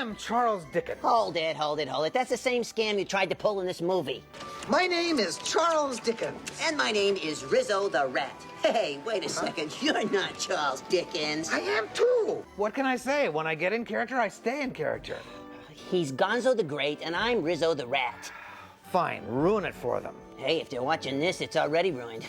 am Charles Dickens. Hold it. That's the same scam you tried to pull in this movie. My name is Charles Dickens. And my name is Rizzo the Rat. Hey, wait a second. You're not Charles Dickens. I am too. What can I say? When I get in character, I stay in character. He's Gonzo the Great, and I'm Rizzo the Rat. Fine, ruin it for them. Hey, if they're watching this, it's already ruined.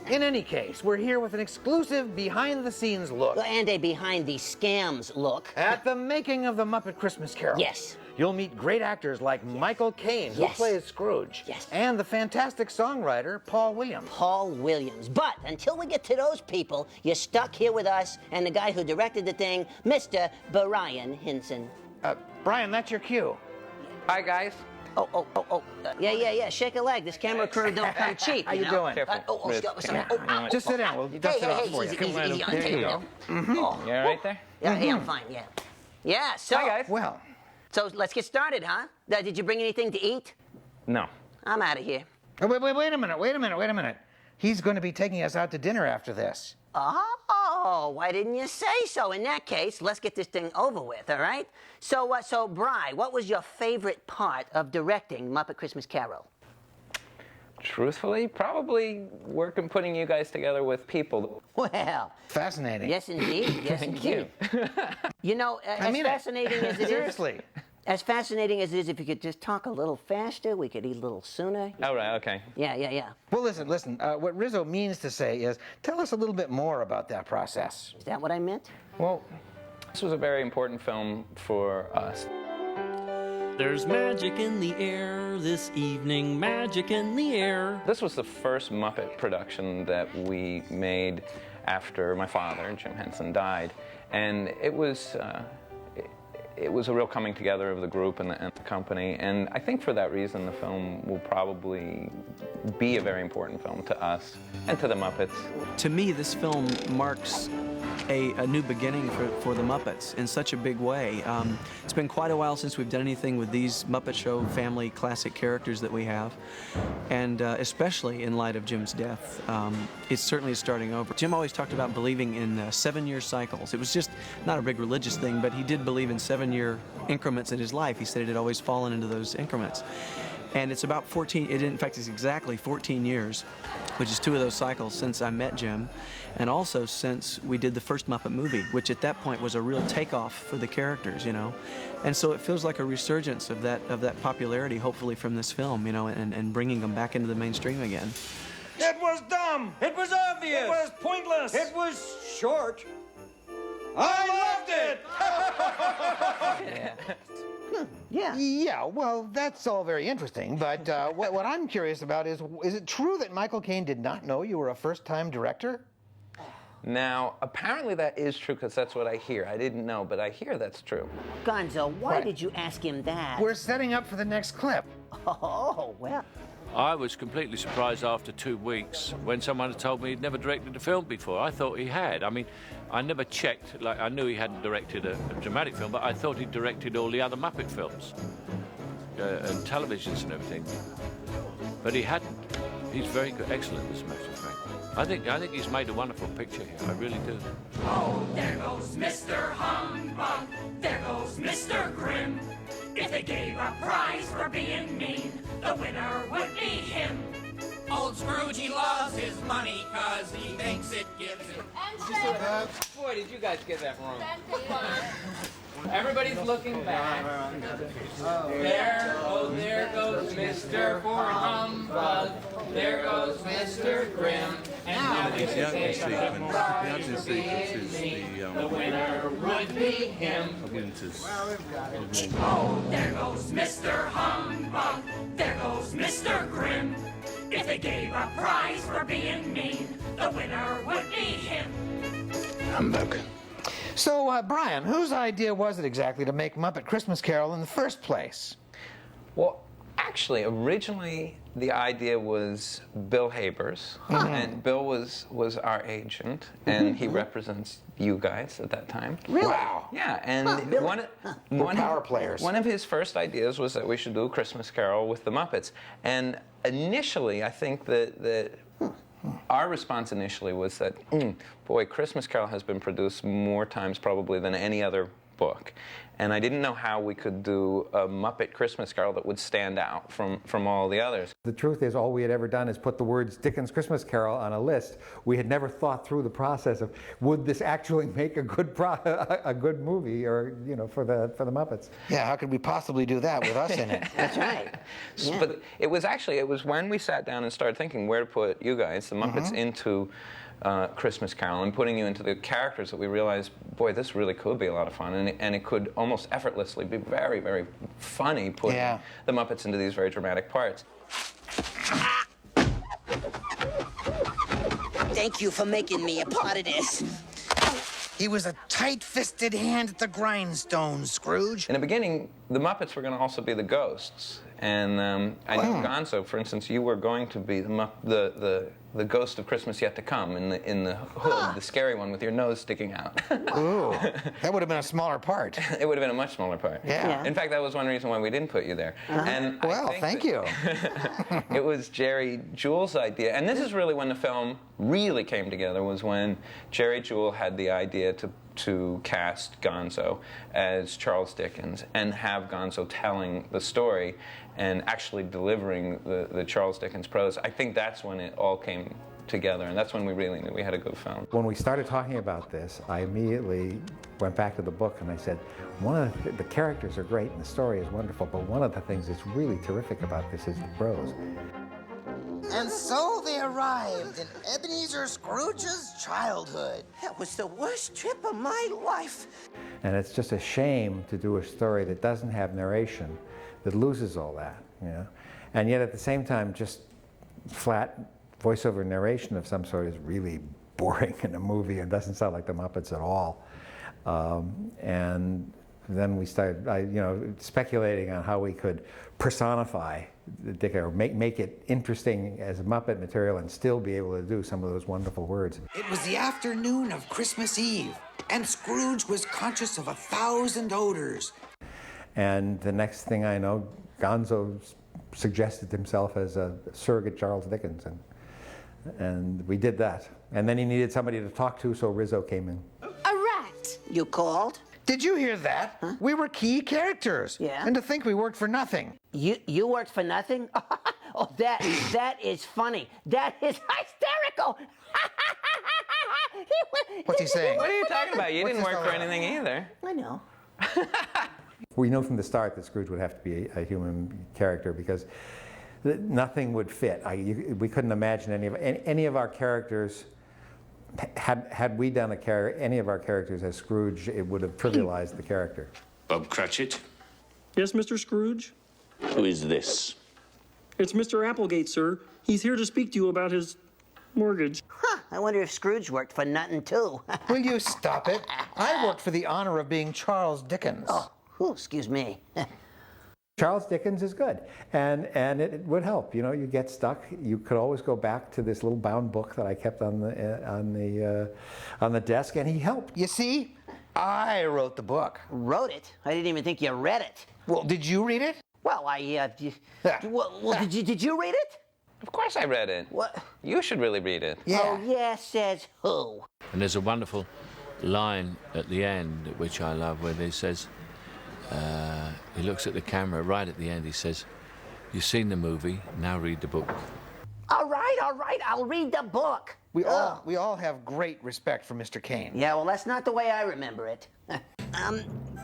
In any case, we're here with an exclusive behind-the-scenes look. And a behind-the-scams look. At the making of the Muppet Christmas Carol. Yes. You'll meet great actors like Michael Caine, who plays Scrooge. Yes. And the fantastic songwriter, Paul Williams. Paul Williams. But until we get to those people, you're stuck here with us and the guy who directed the thing, Mr. Brian Henson. Brian, that's your cue. Hi, guys. Yeah. Shake a leg. This camera crew don't come cheap. How you doing? Just sit down. We'll dust it off for you. Easy on There you tape. go. You all right there? Yeah, I'm fine, yeah. Yeah, so... Hi, guys. Well, So let's get started, huh? Did you bring anything to eat? No. I'm out of here. wait a minute. He's going to be taking us out to dinner after this. Oh, why didn't you say so? In that case, let's get this thing over with, all right? So, Bri, what was your favorite part of directing Muppet Christmas Carol? Truthfully, probably putting you guys together with people. Well... Fascinating. Yes, indeed. Yes, Thank indeed. You know, as fascinating as it is... Seriously. As fascinating as it is, if you could just talk a little faster, we could eat a little sooner. All right, okay. Yeah. Well, listen. What Rizzo means to say is, tell us a little bit more about that process. Is that what I meant? Well, this was a very important film for us. There's magic in the air this evening, magic in the air. This was the first Muppet production that we made after my father, Jim Henson, died. And it was a real coming together of the group and the company. And I think for that reason, the film will probably be a very important film to us and to the Muppets. To me, this film marks a new beginning for the Muppets in such a big way. It's been quite a while since we've done anything with these Muppet Show family classic characters that we have, and especially in light of Jim's death, it certainly is starting over. Jim always talked about believing in 7-year cycles. It was just not a big religious thing, but he did believe in 7-year increments in his life. He said it had always fallen into those increments. And it's about 14, in fact, it's exactly 14 years, which is 2 of those cycles since I met Jim, and also since we did the first Muppet movie, which at that point was a real takeoff for the characters, you know. And so it feels like a resurgence of that popularity, hopefully, from this film, you know, and bringing them back into the mainstream again. It was dumb. It was obvious. It was pointless. It was short. I loved it. Yeah, well, that's all very interesting, but what I'm curious about is it true that Michael Caine did not know you were a first-time director? Now, apparently that is true, because that's what I hear. I didn't know, but I hear that's true. Gonzo, why did you ask him that? We're setting up for the next clip. Oh, well... I was completely surprised after 2 weeks when someone had told me he'd never directed a film before. I thought he had. I mean, I never checked. Like, I knew he hadn't directed a dramatic film, but I thought he'd directed all the other Muppet films and televisions and everything. But he hadn't. He's very good, excellent, as a matter of fact. I think he's made a wonderful picture here. I really do. Oh, there goes Mr. Humbug. There goes Mr. Grimm. If they gave a prize for being mean, the winner would be him. Old Scrooge, he loves his money 'cause he thinks it gives him. Boy, did you guys get that wrong. Everybody's looking back. There goes Mr. Humbug. There goes Mr. Grimm. And now The action sequence is the winner would be him. Oh, there goes Mr. Humbug. There goes Mr. Grimm. If they gave a prize for being mean, the winner would be him. Humbug. So, Brian, whose idea was it exactly to make Muppet Christmas Carol in the first place? Well, actually, originally the idea was Bill Haber's, and Bill was our agent, and he represents you guys at that time. Really? Wow. Yeah, and one of his first ideas was that we should do a Christmas Carol with the Muppets. And initially, I think that our response initially was that, boy, Christmas Carol has been produced more times probably than any other book. And I didn't know how we could do a Muppet Christmas Carol that would stand out from all the others. The truth is, all we had ever done is put the words Dickens' Christmas Carol on a list. We had never thought through the process of, would this actually make a good movie, or, you know, for the Muppets? Yeah, how could we possibly do that with us in it? That's right. Yeah. But it was when we sat down and started thinking where to put you guys, the Muppets, into Christmas Carol, and putting you into the characters, that we realized, boy, this really could be a lot of fun, and it could almost effortlessly be very, very funny putting the Muppets into these very dramatic parts. Thank you for making me a part of this. He was a tight-fisted hand at the grindstone, Scrooge. In the beginning, the Muppets were going to also be the ghosts, and I knew Gonzo, for instance, you were going to be the ghost of Christmas Yet to Come in the hood, the scary one with your nose sticking out. Ooh, that would have been a smaller part. It would have been a much smaller part. Yeah. In fact, that was one reason why we didn't put you there. And well, thank you. It was Jerry Juhl's idea, and this is really when the film really came together, was when Jerry Juhl had the idea to cast Gonzo as Charles Dickens and have Gonzo telling the story and actually delivering the Charles Dickens prose. I think that's when it all came together, and that's when we really knew we had a good film. When we started talking about this, I immediately went back to the book and I said, one of the characters are great and the story is wonderful, but one of the things that's really terrific about this is the prose. And so they arrived in Ebenezer Scrooge's childhood. That was the worst trip of my life. And it's just a shame to do a story that doesn't have narration, that loses all that, you know? And yet at the same time, just flat voiceover narration of some sort is really boring in a movie and doesn't sound like the Muppets at all. And then we started, speculating on how we could personify Dick, or make it interesting as Muppet material and still be able to do some of those wonderful words. It was the afternoon of Christmas Eve, and Scrooge was conscious of 1,000 odors. And the next thing I know, Gonzo suggested himself as a surrogate Charles Dickens, and we did that. And then he needed somebody to talk to, so Rizzo came in. A rat! You called? Did you hear that? Huh? We were key characters. Yeah. And to think we worked for nothing. You worked for nothing? Oh, that is funny. That is hysterical. What's he saying? What are you talking about? You didn't work for anything either. I know. We knew from the start that Scrooge would have to be a human character because nothing would fit. We couldn't imagine any of our characters. Had we done any of our characters as Scrooge, it would have trivialized the character. Bob Cratchit? Yes, Mr. Scrooge? Who is this? It's Mr. Applegate, sir. He's here to speak to you about his mortgage. Huh, I wonder if Scrooge worked for nothing, too. Will you stop it? I worked for the honor of being Charles Dickens. Oh, excuse me. Charles Dickens is good, and it would help. You get stuck. You could always go back to this little bound book that I kept on the desk, and he helped. You see, I wrote the book. Wrote it? I didn't even think you read it. Well, did you read it? Well, did you read it? Of course I read it. What? You should really read it. Yeah. Oh, yeah, says who? And there's a wonderful line at the end, which I love, where he says, he looks at the camera right at the end, he says, "You've seen the movie, now read the book." All right, I'll read the book. We all have great respect for Mr. Caine. Yeah, well, that's not the way I remember it.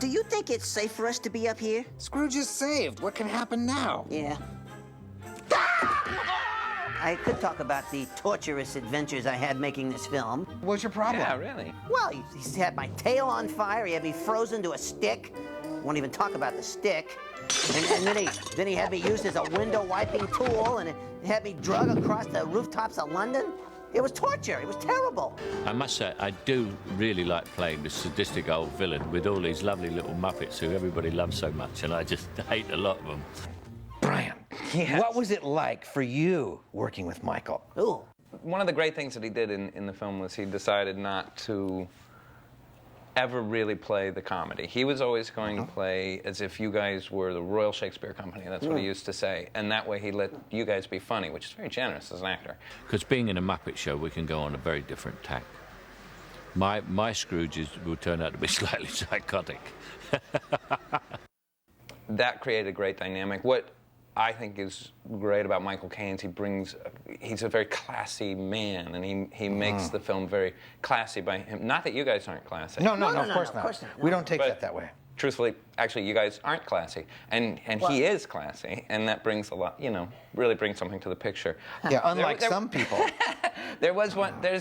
Do you think it's safe for us to be up here? Scrooge is saved. What can happen now? Yeah. I could talk about the torturous adventures I had making this film. What's your problem? Yeah, really. Well, he had my tail on fire, he had me frozen to a stick. Won't even talk about the stick. And then he had me used as a window wiping tool, and he had me drug across the rooftops of London. It was torture. It was terrible. I must say, I do really like playing the sadistic old villain with all these lovely little Muppets who everybody loves so much, and I just hate a lot of them. Brian, Yes. what was it like for you working with Michael? Ooh. One of the great things that he did in the film was he decided not to ever really play the comedy. He was always going to play as if you guys were the Royal Shakespeare Company. That's what he used to say. And that way he let you guys be funny, which is very generous as an actor. Because being in a Muppet show, we can go on a very different tack. My Scrooge will turn out to be slightly psychotic. That created a great dynamic. What I think is great about Michael Caine is he's a very classy man, and he makes the film very classy by him. Not that you guys aren't classy. No, of course not. We don't take that way. Truthfully, actually, you guys aren't classy, and he is classy, and that brings a lot, really brings something to the picture. Yeah, unlike some people. There's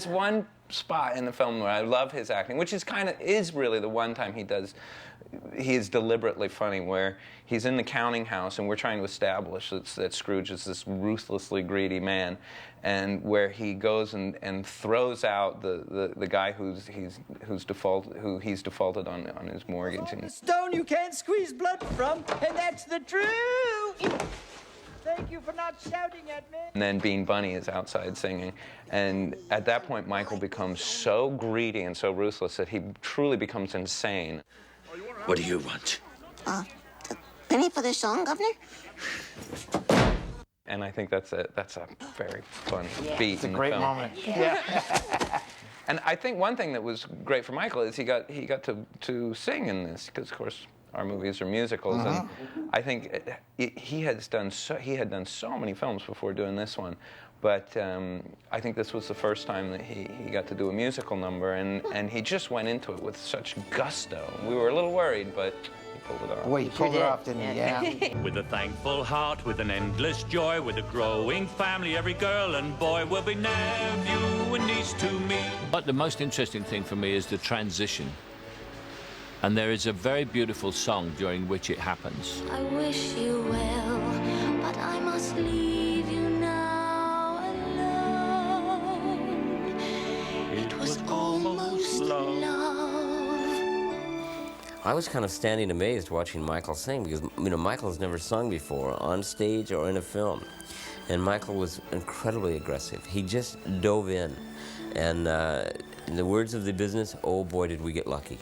one spot in the film where I love his acting, which is really the one time he is deliberately funny, where he's in the counting house and we're trying to establish that Scrooge is this ruthlessly greedy man, and where he goes and throws out the guy who he's defaulted on his mortgage. A stone you can't squeeze blood from, and that's the truth. Thank you for not shouting at me. And then Bean Bunny is outside singing. And at that point, Michael becomes so greedy and so ruthless that he truly becomes insane. What do you want? A penny for the song, Governor? And I think that's a very fun beat in the film. It's a great moment. Yeah. And I think one thing that was great for Michael is he got to sing in this, because of course our movies are musicals, and I think he had done so many films before doing this one, but I think this was the first time that he got to do a musical number, and he just went into it with such gusto. We were a little worried, but he pulled it off. Boy, he pulled it off, didn't he? Yeah. With a thankful heart, with an endless joy, with a growing family, every girl and boy will be nephew and niece to me. But the most interesting thing for me is the transition. And there is a very beautiful song during which it happens. I wish you well, but I must leave you now alone. It was almost love. I was kind of standing amazed watching Michael sing, because Michael's never sung before on stage or in a film, and Michael was incredibly aggressive. He just dove in, and in the words of the business, oh boy, did we get lucky.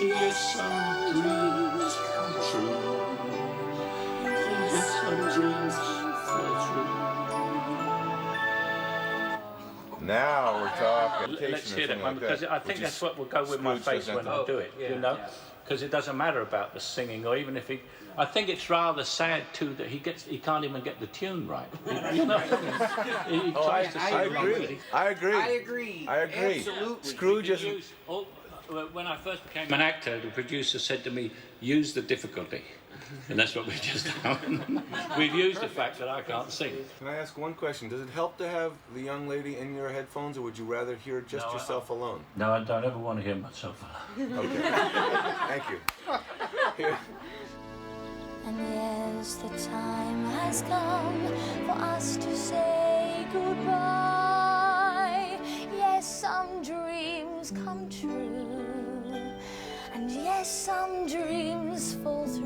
Yes, some dreams come true. Yes, some dreams fall true. Now we're talking. Let's hear that one, because I think that's what will go with my face when I do it, because it doesn't matter about the singing, or even if I think it's rather sad too that he can't even get the tune right. He tries to sing. I agree. Absolutely. Scrooge is. When I first became an actor, the producer said to me, use the difficulty. And that's what we've just done. We've used the fact that I can't sing. Can I ask one question? Does it help to have the young lady in your headphones, or would you rather hear just yourself alone? No, I don't ever want to hear myself alone. Okay. Thank you. Here. And yes, the time has come for us to say goodbye. Yes, some dreams come true. And yes, some dreams fall through.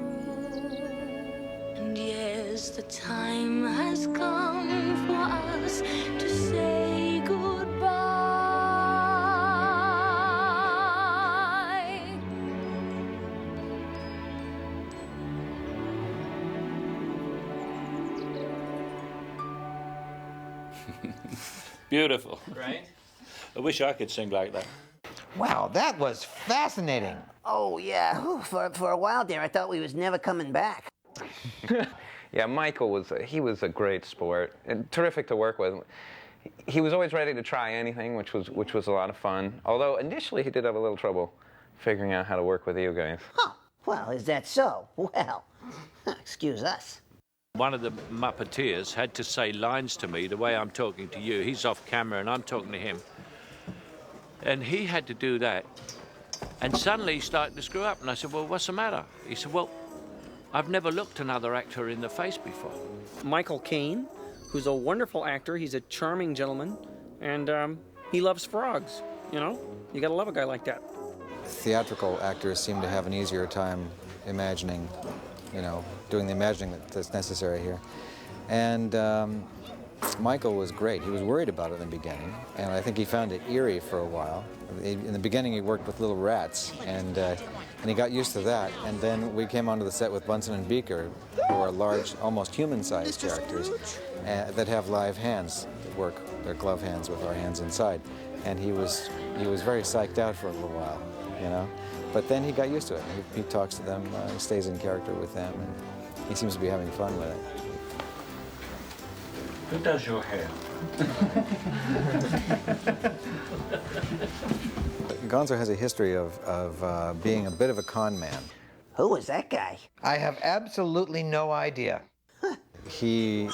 And yes, the time has come for us to say goodbye. Beautiful. Right? I wish I could sing like that. Wow, that was fascinating. Oh, yeah. Whew, for a while there, I thought we was never coming back. Yeah, Michael was a great sport and terrific to work with. He was always ready to try anything, which was a lot of fun. Although initially he did have a little trouble figuring out how to work with you guys. Oh, well, is that so? Well, excuse us. One of the Muppeteers had to say lines to me the way I'm talking to you. He's off camera and I'm talking to him. And he had to do that. And suddenly he started to screw up. And I said, well, what's the matter? He said, well, I've never looked another actor in the face before. Michael Caine, who's a wonderful actor. He's a charming gentleman, and he loves frogs, you know? You gotta love a guy like that. Theatrical actors seem to have an easier time imagining, doing the imagining that's necessary here. And Michael was great. He was worried about it in the beginning, and I think he found it eerie for a while. In the beginning, he worked with little rats, and he got used to that. And then we came onto the set with Bunsen and Beaker, who are large, almost human-sized characters that have live hands that work, their glove hands with our hands inside. and he was very psyched out for a little while, you know. But then he got used to it. He talks to them, he stays in character with them, and he seems to be having fun with it. Who does your hair? Gonzo has a history of being a bit of a con man. Who was that guy? I have absolutely no idea. He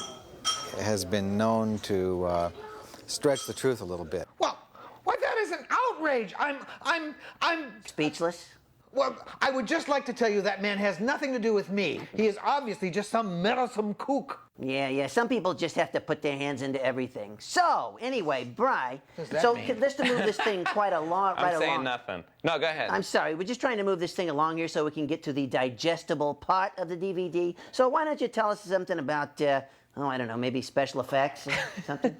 has been known to stretch the truth a little bit. Well, that is an outrage. I'm Speechless? Well, I would just like to tell you that man has nothing to do with me. He is obviously just some meddlesome kook. Yeah, some people just have to put their hands into everything. So, anyway, Bri, so let's to move this thing quite a long, right along. I'm saying nothing. No, go ahead. I'm sorry, we're just trying to move this thing along here so we can get to the digestible part of the DVD. So why don't you tell us something about, I don't know, maybe special effects or something?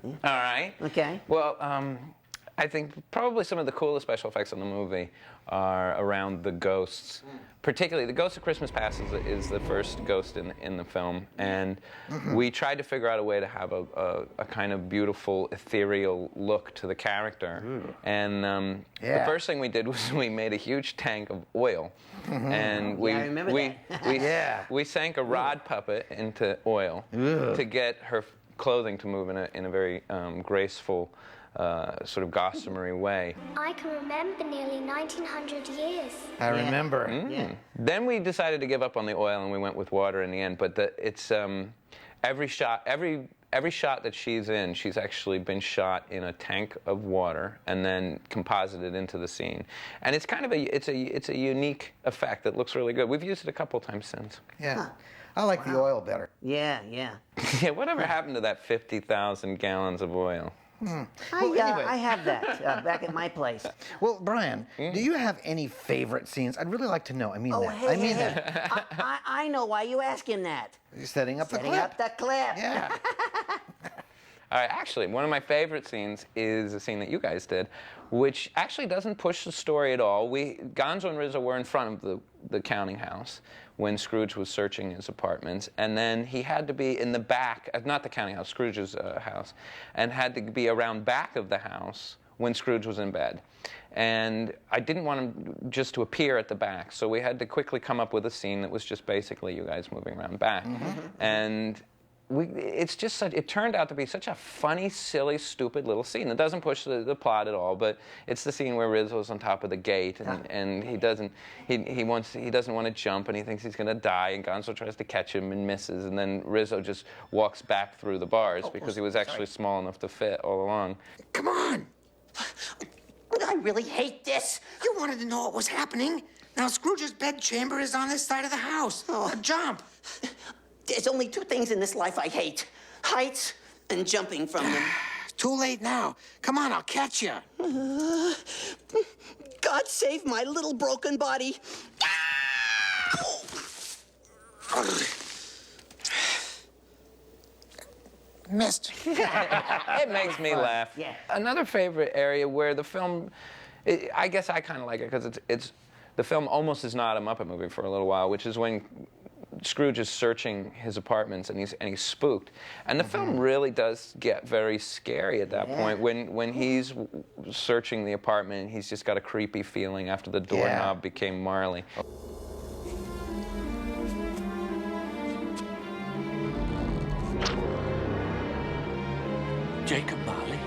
All right. Okay. Well, I think probably some of the coolest special effects in the movie are around the ghosts. Particularly, the Ghost of Christmas Past is the first ghost in the film, and we tried to figure out a way to have a kind of beautiful, ethereal look to the character. And the first thing we did was we made a huge tank of oil, and we sank a rod puppet into oil to get her clothing to move in a very graceful, sort of gossamery way. I can remember nearly 1900 years. I remember. Then we decided to give up on the oil and we went with water in the end. But it's every shot that she's in, she's actually been shot in a tank of water and then composited into the scene. And it's kind of it's a unique effect that looks really good. We've used it a couple times since. Yeah. Huh. I like the oil better. Yeah. Yeah. Whatever happened to that 50,000 gallons of oil? Well, anyway. I have that back at my place. Well, Brian, do you have any favorite scenes? I'd really like to know. I mean that. I know why you ask him that. You're setting up the clip. Setting up the clip. Yeah. All right, actually, one of my favorite scenes is a scene that you guys did, which actually doesn't push the story at all. Gonzo and Rizzo were in front of the counting house when Scrooge was searching his apartments, and then he had to be in the back, not the counting house, Scrooge's house, and had to be around back of the house when Scrooge was in bed. And I didn't want him just to appear at the back, so we had to quickly come up with a scene that was just basically you guys moving around back. And it turned out to be such a funny, silly, stupid little scene. It doesn't push the plot at all, but it's the scene where Rizzo's on top of the gate and he doesn't want to jump and he thinks he's going to die, and Gonzo tries to catch him and misses, and then Rizzo just walks back through the bars because he was actually small enough to fit all along. Come on! I really hate this. You wanted to know what was happening. Now Scrooge's bedchamber is on this side of the house. Now jump. There's only two things in this life I hate. Heights and jumping from them. Too late now. Come on, I'll catch you. God save my little broken body. Missed. It makes me laugh. Yeah. Another favorite area where the film, I guess I kind of like it because the film almost is not a Muppet movie for a little while, which is when Scrooge is searching his apartments and he's spooked, and the film really does get very scary at that point when he's searching the apartment and he's just got a creepy feeling after the doorknob became Marley. Jacob Marley?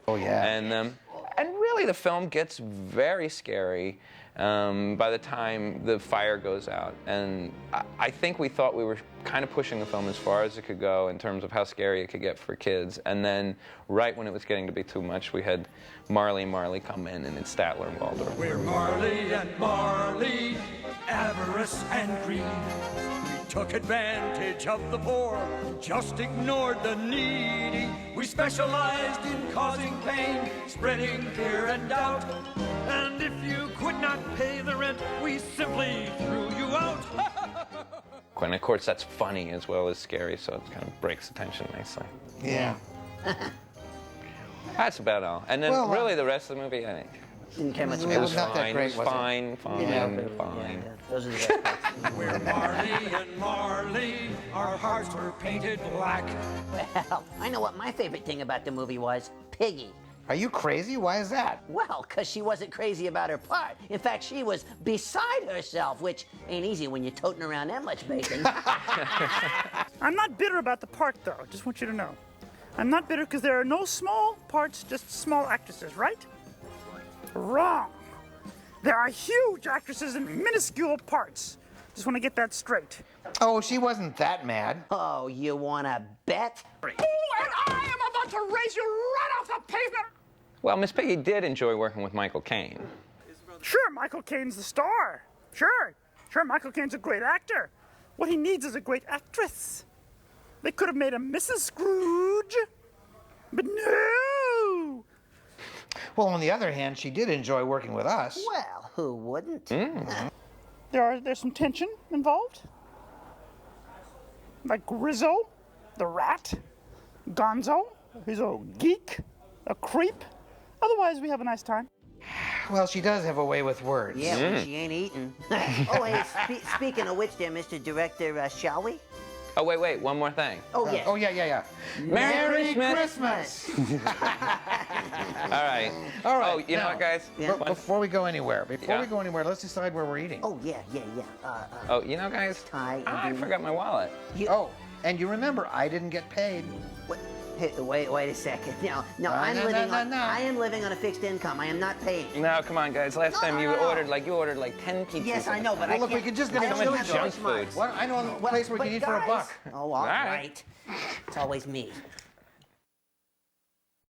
Oh yeah. And really, the film gets very scary by the time the fire goes out. And I think we thought we were kind of pushing the film as far as it could go in terms of how scary it could get for kids. And then, right when it was getting to be too much, we had Marley come in, and it's Statler and Waldorf. We're Marley and Marley, avarice and greed. We took advantage of the poor, just ignored the needy. We specialized in causing pain, spreading fear and doubt. And if you could not pay the rent, we simply threw you out. And of course, that's funny as well as scary, so it kind of breaks the tension nicely. Yeah. That's about all. And then really the rest of the movie, Didn't care much It about was not that great, was it? Fine. Those are the best parts. We're Marley and Marley, our hearts were painted black. Well, I know what my favorite thing about the movie was. Piggy. Are you crazy? Why is that? Well, because she wasn't crazy about her part. In fact, she was beside herself, which ain't easy when you're toting around that much bacon. I'm not bitter about the part, though. Just want you to know. I'm not bitter because there are no small parts, just small actresses, right? Wrong. There are huge actresses in minuscule parts. Just want to get that straight. Oh, she wasn't that mad. Oh, you want to bet? Oh, and I am about to raise you right off the pavement. Well, Miss Piggy did enjoy working with Michael Caine. Sure, Michael Caine's the star. Sure, Michael Caine's a great actor. What he needs is a great actress. They could have made a Mrs. Scrooge, but no. Well, on the other hand, she did enjoy working with us. Well, who wouldn't? There's some tension involved. Like Rizzo, the rat, Gonzo, who's a geek, a creep. Otherwise, we have a nice time. Well, she does have a way with words. Yeah, when she ain't eating. Oh, hey, speaking of which there, Mr. Director, shall we? Oh, wait, one more thing. Oh, yes. Oh, yeah. Merry Christmas! All right. Oh, you know what, guys? Yeah. Before we go anywhere, let's decide where we're eating. Oh, yeah. Oh, you know, guys? I forgot my wallet. Oh, and you remember, I didn't get paid. What? Hey, wait a second. No, I am living on a fixed income. I am not paid. No, come on, guys. Last time you ordered like 10 pizzas. Yes, I know, but Well, look, we could just get so much junk food. I know a place we can eat for $1. Oh, all right. It's always me.